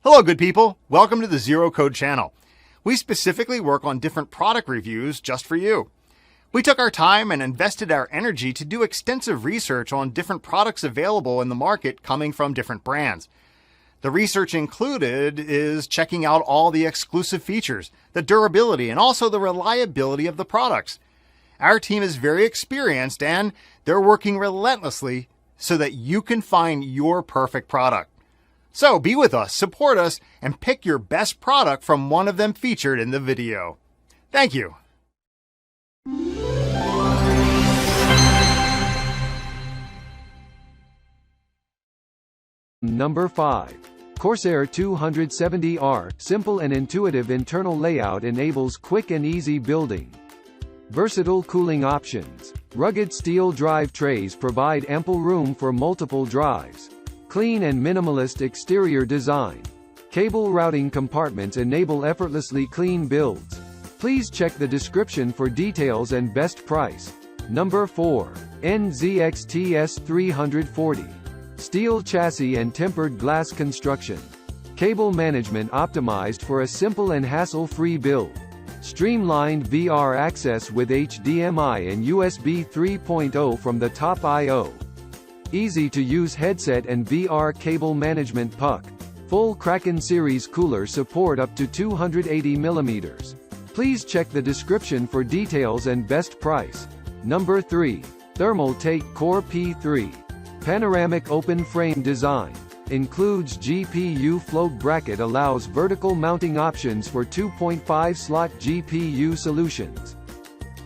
Hello, good people. Welcome to the Zero Code channel. We specifically work on different product reviews just for you. We took our time and invested our energy to do extensive research on different products available in the market coming from different brands. The research included is checking out all the exclusive features, the durability, and also the reliability of the products. Our team is very experienced and they're working relentlessly so that you can find your perfect product. So be with us, support us, and pick your best product from one of them featured in the video. Thank you. Number 5. Corsair 270R. Simple and intuitive internal layout enables quick and easy building. Versatile cooling options. Rugged steel drive trays provide ample room for multiple drives. Clean and minimalist exterior design. Cable routing compartments enable effortlessly clean builds. Please check the description for details and best price. Number 4. NZXT 340. Steel chassis and tempered glass construction. Cable management optimized for a simple and hassle-free build. Streamlined VR access with HDMI and USB 3.0 from the top I/O. Easy-to-use headset and VR cable management puck. Full Kraken series cooler support up to 280 mm. Please check the description for details and best price. Number 3. Thermaltake Core P3. Panoramic open frame design. Includes GPU float bracket, allows vertical mounting options for 2.5 slot GPU solutions.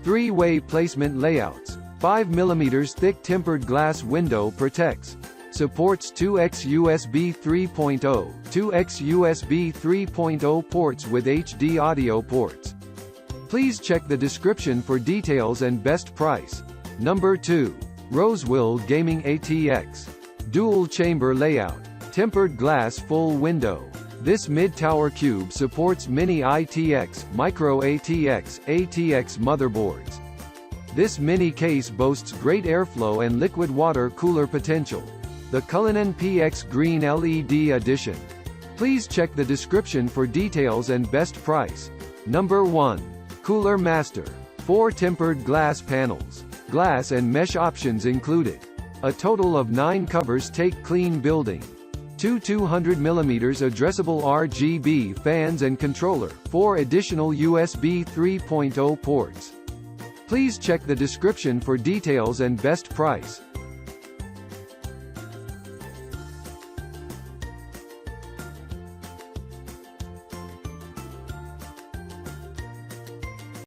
3-way placement layouts. 5 mm thick tempered glass window protects. Supports 2x USB 3.0, 2x USB 3.0 ports with HD audio ports. Please check the description for details and best price. Number 2. Rosewill Gaming ATX. Dual chamber layout. Tempered glass full window. This mid-tower cube supports mini ITX, micro ATX, ATX motherboards. This mini case boasts great airflow and liquid water cooler potential. The Cullinan PX Green LED Edition. Please check the description for details and best price. Number 1. Cooler Master. 4 tempered glass panels. Glass and mesh options included. A total of 9 covers take clean building. 2 200 mm addressable RGB fans and controller. 4 additional USB 3.0 ports. Please check the description for details and best price.